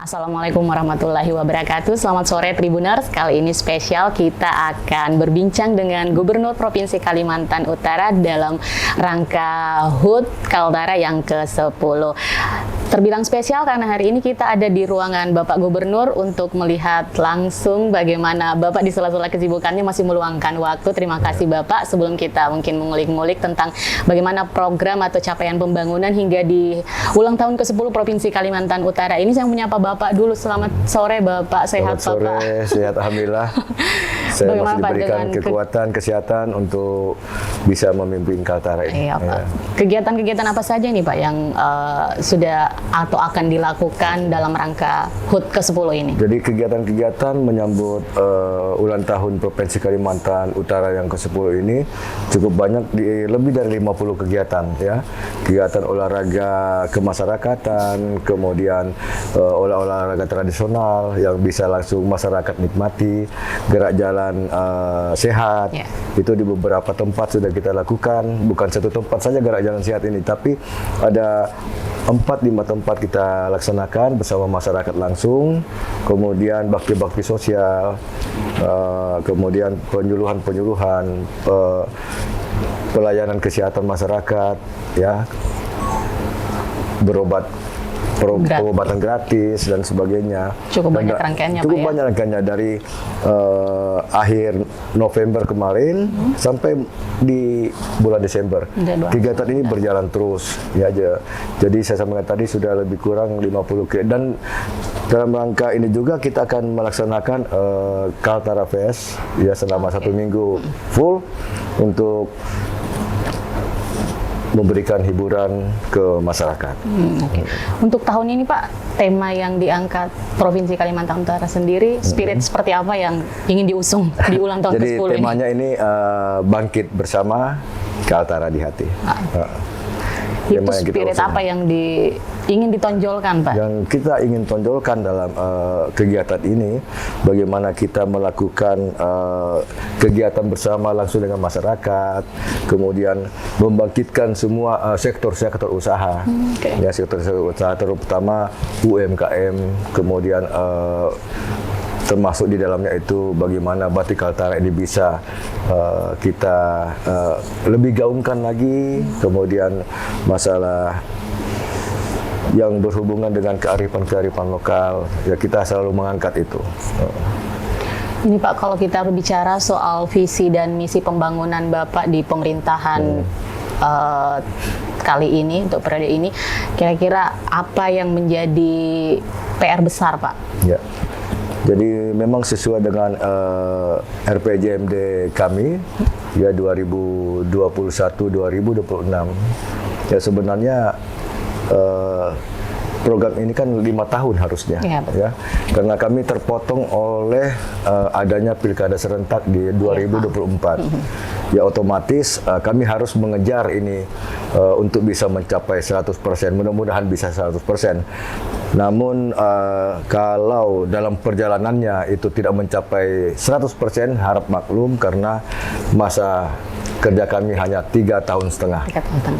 Assalamualaikum warahmatullahi wabarakatuh. Selamat sore Tribuners. Kali ini spesial, kita akan berbincang dengan Gubernur Provinsi Kalimantan Utara dalam rangka HUT Kaltara yang ke-10. Terbilang spesial karena hari ini kita ada di ruangan Bapak Gubernur untuk melihat langsung bagaimana Bapak di sela-sela kesibukannya masih meluangkan waktu. Terima kasih Bapak. Sebelum kita mungkin mengulik-ngulik tentang bagaimana program atau capaian pembangunan hingga di ulang tahun ke-10 Provinsi Kalimantan Utara ini, saya menyapa Bapak dulu. Selamat sore Bapak, sehat Selamat sore, Bapak? sehat Alhamdulillah. Saya Bagaimana, masih Pak, diberikan dengan kekuatan, kesehatan untuk bisa memimpin Kaltara ini. Iya Pak. Kegiatan-kegiatan apa saja nih Pak yang sudah atau akan dilakukan dalam rangka HUT ke-10 ini? Jadi kegiatan-kegiatan menyambut ulang tahun Provinsi Kalimantan Utara yang ke-10 ini cukup banyak, lebih dari 50 kegiatan ya. Kegiatan olahraga kemasyarakatan, kemudian olahraga tradisional yang bisa langsung masyarakat nikmati, gerak jalan sehat. Yeah. Itu di beberapa tempat sudah kita lakukan, bukan satu tempat saja gerak jalan sehat ini, tapi ada 4-5 tempat kita laksanakan bersama masyarakat langsung, kemudian bakti-bakti sosial, kemudian penyuluhan-penyuluhan, pelayanan kesehatan masyarakat, ya, berobat, pengobatan gratis dan sebagainya. Cukup banyak rangkaiannya Cukup Pak, banyak rangkaiannya dari akhir November kemarin sampai di bulan Desember. Kegiatan ini berjalan terus ya aja. Jadi saya sampaikan tadi sudah lebih kurang 50 dan dalam rangka ini juga kita akan melaksanakan Kaltara Fest ya selama 1 minggu full untuk memberikan hiburan ke masyarakat. Okay. Untuk tahun ini Pak, tema yang diangkat Provinsi Kalimantan Utara sendiri, spirit seperti apa yang ingin diusung di ulang tahun Jadi ke-10 ini? temanya ini bangkit bersama, Kaltara di hati. Itu Tema yang kita spirit usung. apa yang ingin ditonjolkan Pak? Yang kita ingin tonjolkan dalam kegiatan ini, bagaimana kita melakukan kegiatan bersama langsung dengan masyarakat, kemudian membangkitkan semua sektor-sektor usaha, ya, sektor-sektor usaha terutama UMKM, kemudian termasuk di dalamnya itu bagaimana Batik Kaltara ini bisa kita lebih gaungkan lagi, kemudian masalah yang berhubungan dengan kearifan-kearifan lokal, ya kita selalu mengangkat itu. Ini Pak, kalau kita berbicara soal visi dan misi pembangunan Bapak di pemerintahan kali ini, untuk periode ini, kira-kira apa yang menjadi PR besar Pak? Ya. Jadi memang sesuai dengan RPJMD kami ya 2021-2026. Ya sebenarnya program ini kan 5 tahun harusnya, ya, karena kami terpotong oleh adanya pilkada serentak di 2024. Ya otomatis kami harus mengejar ini untuk bisa mencapai 100%. Mudah-mudahan bisa 100%. Namun kalau dalam perjalanannya itu tidak mencapai 100%, harap maklum karena masa kerja kami hanya 3,5 tahun.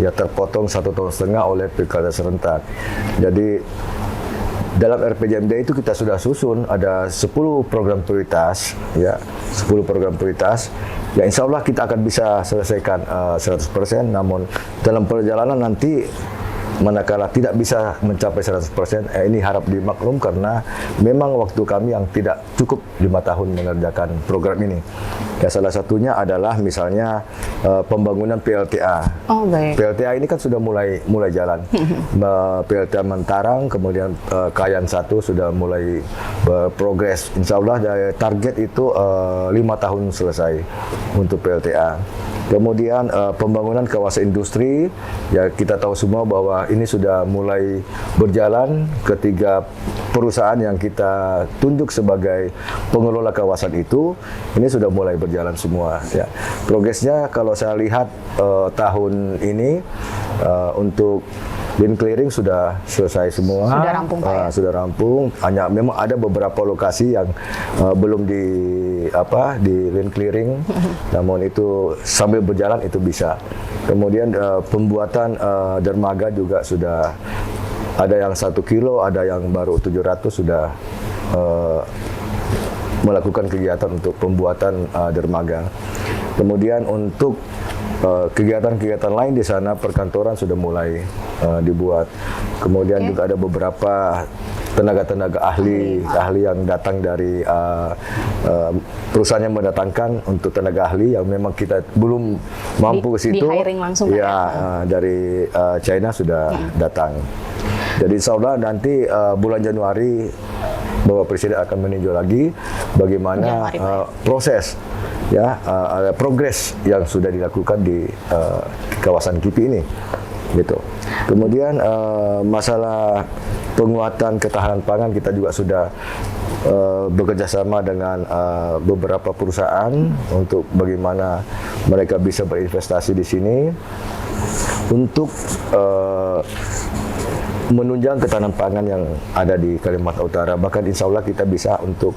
Ya terpotong 1,5 tahun oleh pilkada serentak. Jadi dalam RPJMD itu kita sudah susun ada 10 program prioritas, ya 10 program prioritas. Ya insya Allah kita akan bisa selesaikan 100%. Namun dalam perjalanan nanti manakala tidak bisa mencapai 100%, ini harap dimaklum karena memang waktu kami yang tidak cukup 5 tahun mengerjakan program ini. Ya, salah satunya adalah misalnya pembangunan PLTA. Oh, baik. PLTA ini kan sudah mulai jalan. PLTA Mentarang, kemudian Kayan 1 sudah mulai berprogres. Insya Allah target itu 5 tahun selesai untuk PLTA. Kemudian pembangunan kawasan industri, ya kita tahu semua bahwa ini sudah mulai berjalan. Ketiga perusahaan yang kita tunjuk sebagai pengelola kawasan itu, ini sudah mulai berjalan semua. Ya. Progresnya kalau saya lihat tahun ini untuk Lane clearing sudah selesai semua. Sudah rampung Pak ya? Sudah rampung. Hanya memang ada beberapa lokasi yang belum di lane clearing. Namun itu sambil berjalan itu bisa. Kemudian pembuatan dermaga juga sudah ada yang 1 kilo, ada yang baru 700 sudah melakukan kegiatan untuk pembuatan dermaga. Kemudian untuk kegiatan-kegiatan lain di sana, perkantoran sudah mulai dibuat. Kemudian juga ada beberapa tenaga-tenaga ahli yang datang dari perusahaan yang mendatangkan untuk tenaga ahli yang memang kita belum mampu ke situ. Di-hiring langsung dari China sudah datang. Jadi insya Allah nanti bulan Januari Bapak Presiden akan meninjau lagi bagaimana proses progres yang sudah dilakukan di kawasan KIPI ini, gitu. Kemudian masalah penguatan ketahanan pangan kita juga sudah bekerjasama dengan beberapa perusahaan untuk bagaimana mereka bisa berinvestasi di sini untuk menunjang ketahanan pangan yang ada di Kalimantan Utara. Bahkan insya Allah kita bisa untuk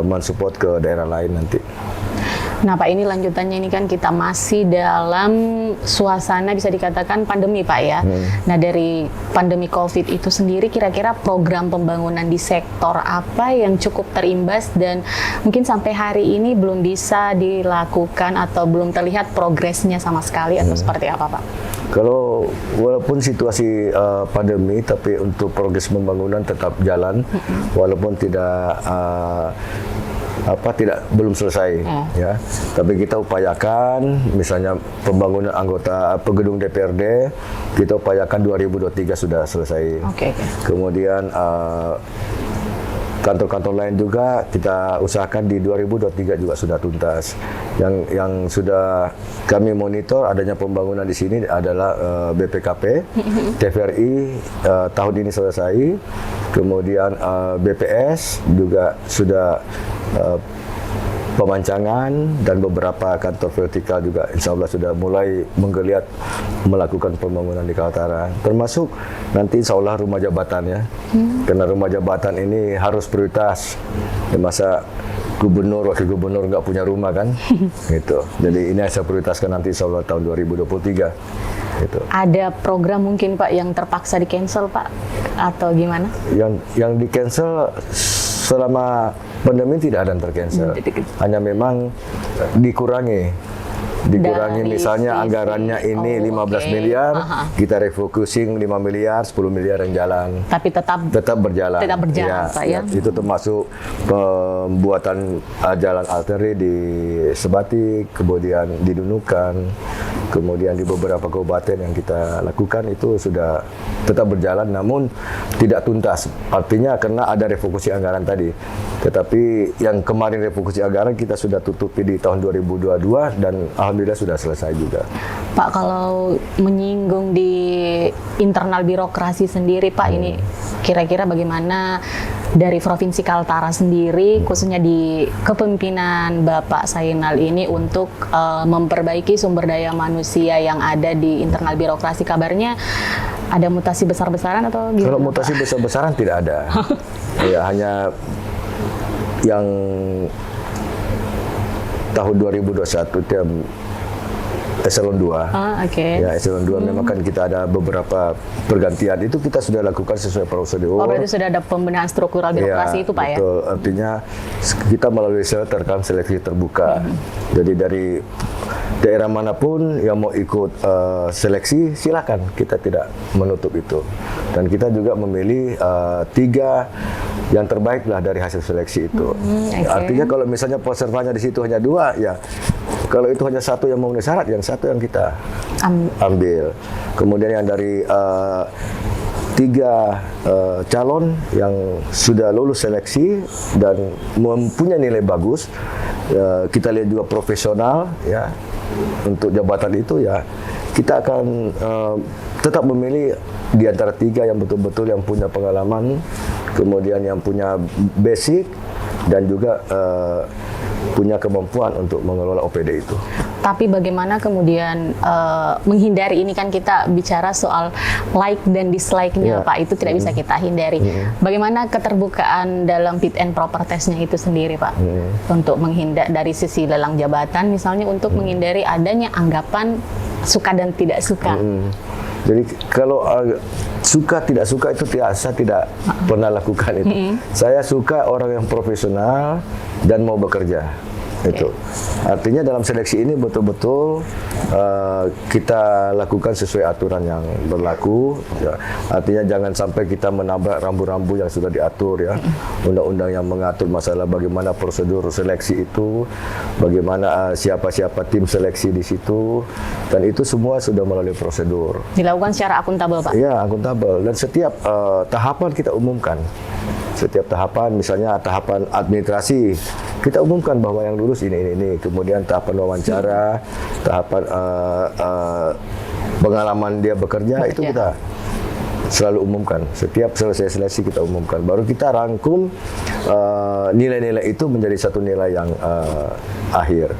mensupport ke daerah lain nanti. Nah Pak, ini lanjutannya ini kan kita masih dalam suasana bisa dikatakan pandemi Pak ya. Nah dari pandemi COVID itu sendiri kira-kira program pembangunan di sektor apa yang cukup terimbas dan mungkin sampai hari ini belum bisa dilakukan atau belum terlihat progresnya sama sekali atau seperti apa Pak? Kalau walaupun situasi pandemi, tapi untuk progres pembangunan tetap jalan, walaupun belum selesai, ya. Tapi kita upayakan, misalnya pembangunan gedung DPRD, kita upayakan 2023 sudah selesai. Kemudian kantor-kantor lain juga kita usahakan di 2023 juga sudah tuntas. Yang sudah kami monitor adanya pembangunan di sini adalah BPKP, TVRI tahun ini selesai. Kemudian BPS juga sudah pemancangan dan beberapa kantor vertikal juga insya Allah sudah mulai menggeliat melakukan pembangunan di Kaltara, termasuk nanti insya Allah rumah jabatan ya, karena rumah jabatan ini harus prioritas. Masa gubernur, wakil gubernur nggak punya rumah kan, gitu. Jadi ini saya prioritaskan nanti insya Allah tahun 2023. Gitu. Ada program mungkin Pak yang terpaksa di cancel Pak atau gimana? Yang di cancel selama pandemi tidak ada yang tercancel, hanya memang dikurangi misalnya anggarannya ini 15 miliar, kita refocusing 5 miliar, 10 miliar yang jalan. Tapi tetap berjalan. Ya, Pak ya. Itu termasuk pembuatan jalan arteri di Sebatik, kemudian di Nunukan, kemudian di beberapa kabupaten yang kita lakukan itu sudah tetap berjalan, namun tidak tuntas. Artinya karena ada refokusi anggaran tadi. Tetapi yang kemarin refokusi anggaran kita sudah tutupi di tahun 2022 dan alhamdulillah sudah selesai juga. Pak, kalau menyinggung di internal birokrasi sendiri Pak, ini kira-kira bagaimana dari Provinsi Kaltara sendiri, khususnya di kepemimpinan Bapak Zainal ini untuk memperbaiki sumber daya manusia yang ada di internal birokrasi? Kabarnya ada mutasi besar-besaran atau gimana? Kalau mutasi besar-besaran tidak ada. Ya, hanya yang tahun 2021 itu Eselon 2. Ya, Eselon 2 memang kan kita ada beberapa pergantian. Itu kita sudah lakukan sesuai prosedur. Oh, berarti sudah ada pembenahan struktural birokrasi itu Pak ya? Betul. Artinya kita melalui seleksi terbuka. Jadi dari daerah manapun yang mau ikut seleksi, silakan. Kita tidak menutup itu. Dan kita juga memilih 3 yang terbaik lah dari hasil seleksi itu. Artinya kalau misalnya pesertanya di situ hanya 2, ya kalau itu hanya 1 yang memenuhi syarat, yang 1 yang kita ambil. Kemudian yang dari 3 calon yang sudah lulus seleksi dan mempunyai nilai bagus, kita lihat juga profesional ya untuk jabatan itu, ya kita akan tetap memilih di antara 3 yang betul-betul yang punya pengalaman, kemudian yang punya basic dan juga punya kemampuan untuk mengelola OPD itu. Tapi bagaimana kemudian menghindari, ini kan kita bicara soal like dan dislike-nya Pak, itu tidak bisa kita hindari. Bagaimana keterbukaan dalam fit and proper test-nya itu sendiri Pak? Untuk menghindar dari sisi lelang jabatan misalnya, untuk menghindari adanya anggapan suka dan tidak suka. Jadi kalau suka tidak suka itu saya tidak pernah lakukan itu. Saya suka orang yang profesional dan mau bekerja. Itu artinya dalam seleksi ini betul-betul kita lakukan sesuai aturan yang berlaku ya. Artinya jangan sampai kita menabrak rambu-rambu yang sudah diatur ya, undang-undang yang mengatur masalah bagaimana prosedur seleksi itu, bagaimana siapa-siapa tim seleksi di situ, dan itu semua sudah melalui prosedur dilakukan secara akuntabel, Pak. ya, akuntabel, dan setiap tahapan kita umumkan. Setiap tahapan, misalnya tahapan administrasi, kita umumkan bahwa yang lulus ini. Kemudian tahapan wawancara, tahapan pengalaman dia bekerja, itu kita selalu umumkan. Setiap selesai seleksi kita umumkan. Baru kita rangkum nilai-nilai itu menjadi satu nilai yang akhir.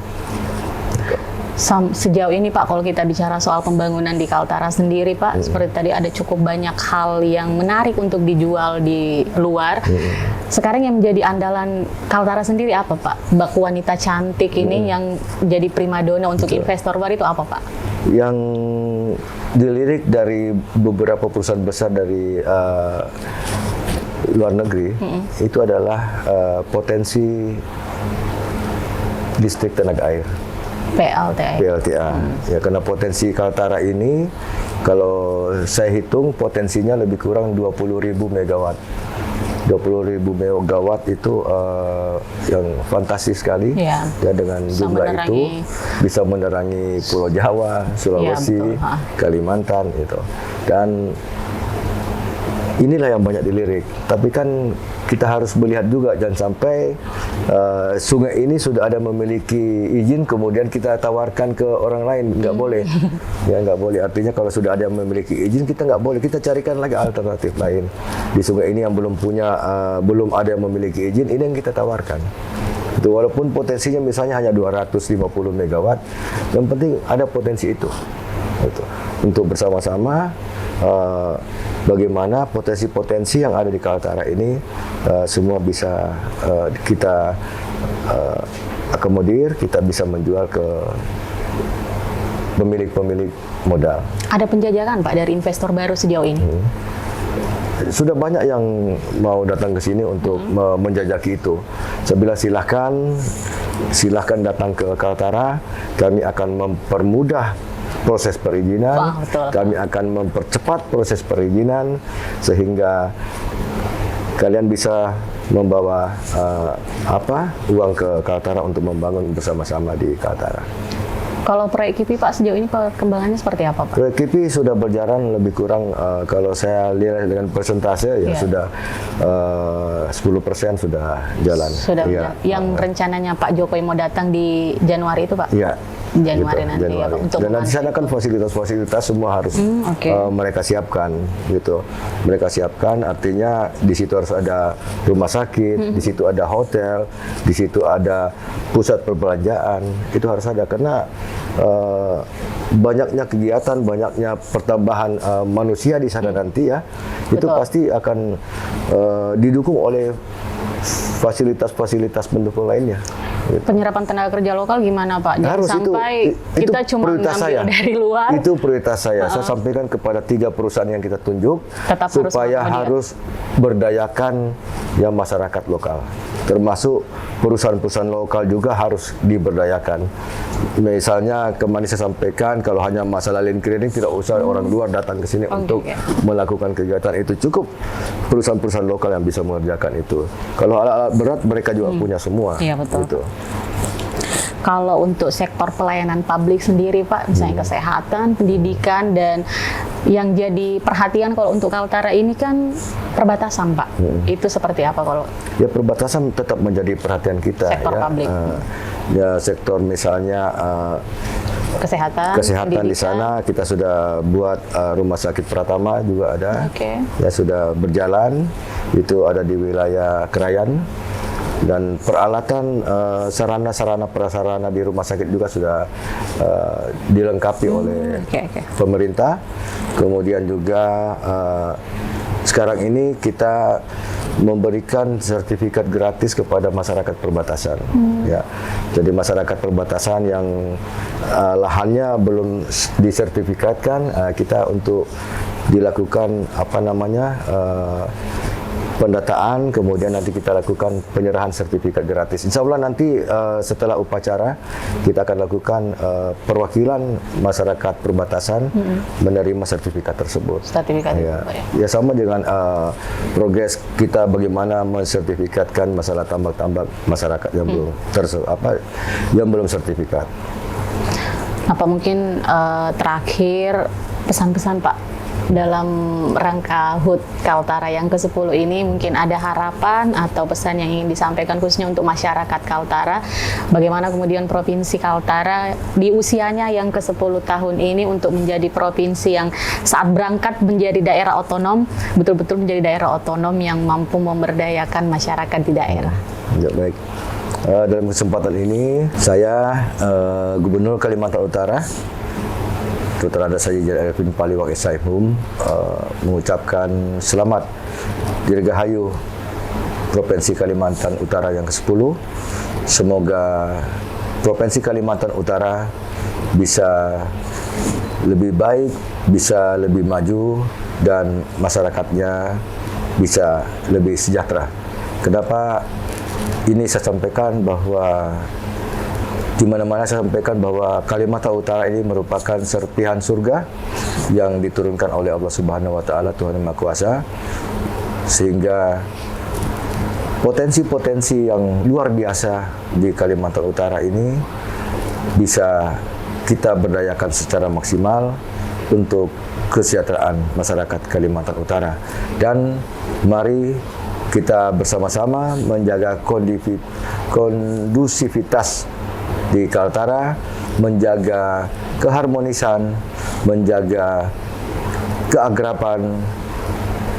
Sejauh ini Pak, kalau kita bicara soal pembangunan di Kaltara sendiri Pak, seperti tadi ada cukup banyak hal yang menarik untuk dijual di luar. Sekarang yang menjadi andalan Kaltara sendiri apa Pak? Bak wanita cantik ini yang jadi primadona untuk investor baru itu apa Pak? Yang dilirik dari beberapa perusahaan besar dari luar negeri, itu adalah potensi listrik tenaga air. PLTA. Ya, karena potensi Kaltara ini kalau saya hitung potensinya lebih kurang 20.000 megawatt. 20.000 megawatt itu yang fantastis sekali ya, dengan jumlah itu bisa menerangi Pulau Jawa, Sulawesi, ya, Kalimantan itu. Dan inilah yang banyak dilirik. Tapi kan kita harus melihat juga jangan sampai sungai ini sudah ada memiliki izin kemudian kita tawarkan ke orang lain, nggak boleh. Ya, nggak boleh. Artinya kalau sudah ada yang memiliki izin kita nggak boleh. Kita carikan lagi alternatif lain di sungai ini yang belum belum ada yang memiliki izin. Ini yang kita tawarkan. Itu walaupun potensinya misalnya hanya 250 megawatt, yang penting ada potensi itu. Untuk bersama-sama bagaimana potensi-potensi yang ada di Kaltara ini semua bisa kita akomodir, kita bisa menjual ke pemilik-pemilik modal. Ada penjajakan Pak dari investor baru sejauh ini? Sudah banyak yang mau datang ke sini untuk menjajaki itu. Saya bilang silahkan datang ke Kaltara, kami akan mempermudah proses perizinan, kami akan mempercepat proses perizinan sehingga kalian bisa membawa uang ke Kaltara untuk membangun bersama-sama di Kaltara. Kalau proyek KIPI Pak sejauh ini perkembangannya seperti apa Pak? Proyek KIPI sudah berjalan lebih kurang kalau saya lihat dengan persentase ya sudah 10% sudah jalan. Sudah ya. Yang rencananya Pak Jokowi mau datang di Januari itu Pak? Iya. Januari nanti Januari. ya Pak, untuk dan nanti sana kan fasilitas-fasilitas semua harus mereka siapkan gitu. Mereka siapkan artinya di situ harus ada rumah sakit, di situ ada hotel, di situ ada pusat perbelanjaan. Itu harus ada karena banyaknya kegiatan, banyaknya pertambahan manusia di sana nanti ya. Itu pasti akan didukung oleh fasilitas-fasilitas pendukung lainnya. Penyerapan tenaga kerja lokal gimana Pak? Jangan sampai kita cuma ngambil dari luar. Itu prioritas saya. Saya sampaikan kepada 3 perusahaan yang kita tunjuk supaya harus berdayakan yang masyarakat lokal. Termasuk perusahaan-perusahaan lokal juga harus diberdayakan. Misalnya kemarin saya sampaikan kalau hanya masalah land clearing tidak usah orang luar datang ke sini untuk melakukan kegiatan itu. Cukup perusahaan-perusahaan lokal yang bisa mengerjakan itu. Kalau alat-alat berat mereka juga punya semua. Iya betul. Gitu. Kalau untuk sektor pelayanan publik sendiri Pak, misalnya kesehatan, pendidikan, dan yang jadi perhatian kalau untuk Kaltara ini kan perbatasan Pak. Itu seperti apa kalau? Ya perbatasan tetap menjadi perhatian kita. Sektor publik. Ya sektor misalnya kesehatan di sana kita sudah buat rumah sakit Pratama juga ada. Ya sudah berjalan. Itu ada di wilayah Krayan. Dan peralatan sarana-sarana prasarana di rumah sakit juga sudah dilengkapi oleh pemerintah. Kemudian juga sekarang ini kita memberikan sertifikat gratis kepada masyarakat perbatasan. Ya, jadi masyarakat perbatasan yang lahannya belum disertifikatkan, kita untuk dilakukan pendataan, kemudian nanti kita lakukan penyerahan sertifikat gratis. Insya Allah nanti setelah upacara kita akan lakukan perwakilan masyarakat perbatasan menerima sertifikat tersebut. Sertifikat ya sama dengan progres kita bagaimana mensertifikatkan masalah tambak-tambak masyarakat yang belum sertifikat. Apa mungkin terakhir pesan-pesan Pak dalam rangka HUT Kaltara yang ke-10 ini, mungkin ada harapan atau pesan yang ingin disampaikan khususnya untuk masyarakat Kaltara, bagaimana kemudian Provinsi Kaltara di usianya yang ke-10 tahun ini untuk menjadi provinsi yang saat berangkat menjadi daerah otonom, betul-betul menjadi daerah otonom yang mampu memberdayakan masyarakat di daerah. Ya, baik. Dalam kesempatan ini saya Gubernur Kalimantan Utara Terhadap saya Arifin Paliwang SIM mengucapkan selamat Dirgahayu Provinsi Kalimantan Utara yang ke-10. Semoga Provinsi Kalimantan Utara bisa lebih baik, bisa lebih maju, dan masyarakatnya bisa lebih sejahtera. Kenapa ini saya sampaikan bahwa di mana-mana saya sampaikan bahwa Kalimantan Utara ini merupakan serpihan surga yang diturunkan oleh Allah Subhanahu wa taala, Tuhan Yang Maha Kuasa, sehingga potensi-potensi yang luar biasa di Kalimantan Utara ini bisa kita berdayakan secara maksimal untuk kesejahteraan masyarakat Kalimantan Utara. Dan mari kita bersama-sama menjaga kondusivitas di Kaltara, menjaga keharmonisan, menjaga keakraban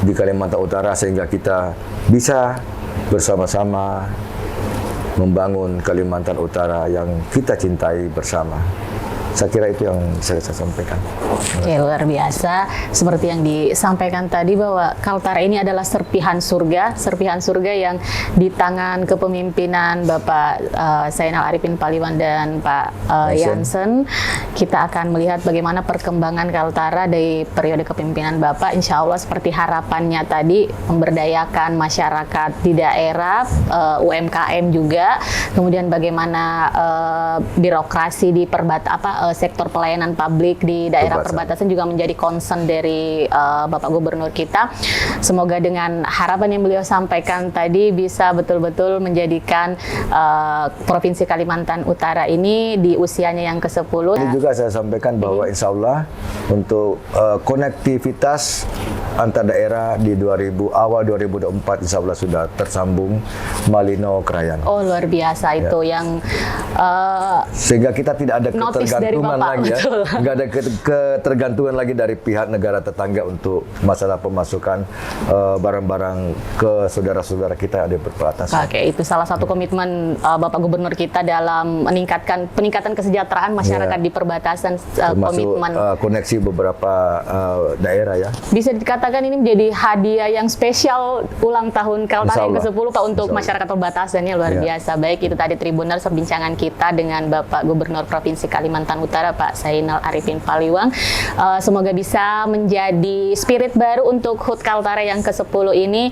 di Kalimantan Utara, sehingga kita bisa bersama-sama membangun Kalimantan Utara yang kita cintai bersama. Saya kira itu yang saya sampaikan. Oke, luar biasa. Seperti yang disampaikan tadi bahwa Kaltara ini adalah serpihan surga yang di tangan kepemimpinan Bapak Zainal Arifin Paliwang dan Pak Jansen. Kita akan melihat bagaimana perkembangan Kaltara dari periode kepemimpinan Bapak. Insya Allah seperti harapannya tadi, memberdayakan masyarakat di daerah, UMKM juga. Kemudian bagaimana birokrasi di sektor pelayanan publik di daerah perbatasan juga menjadi concern dari Bapak Gubernur kita. Semoga dengan harapan yang beliau sampaikan tadi bisa betul-betul menjadikan Provinsi Kalimantan Utara ini di usianya yang ke-10. Ini juga saya sampaikan bahwa insya Allah untuk konektivitas antar daerah di awal 2024 insya Allah sudah tersambung Malino Krayan. Oh, luar biasa itu yang sehingga kita tidak ada ketergantungan lagi ya. Nggak ada ketergantungan lagi dari pihak negara tetangga untuk masalah pemasukan barang-barang ke saudara-saudara kita yang ada di perbatasan. Oke, itu salah satu komitmen Bapak Gubernur kita dalam peningkatan kesejahteraan masyarakat di perbatasan. Komitmen koneksi beberapa daerah ya. Bisa dikatakan ini menjadi hadiah yang spesial ulang tahun Kaltara yang ke-10 Pak untuk masyarakat perbatasannya, luar biasa. Baik, itu tadi Tribuners perbincangan kita dengan Bapak Gubernur Provinsi Kalimantan Utara Pak Zainal Arifin Paliwang. Semoga bisa menjadi spirit baru untuk HUT Kaltara yang ke-10 ini,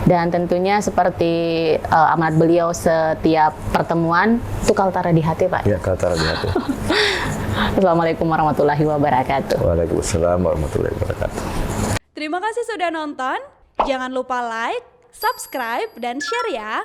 dan tentunya seperti amanat beliau setiap pertemuan, itu Kaltara di hati Pak. Ya, Kaltara di hati. Assalamualaikum warahmatullahi wabarakatuh. Waalaikumsalam warahmatullahi wabarakatuh. Terima kasih sudah nonton. Jangan lupa like, subscribe, dan share ya.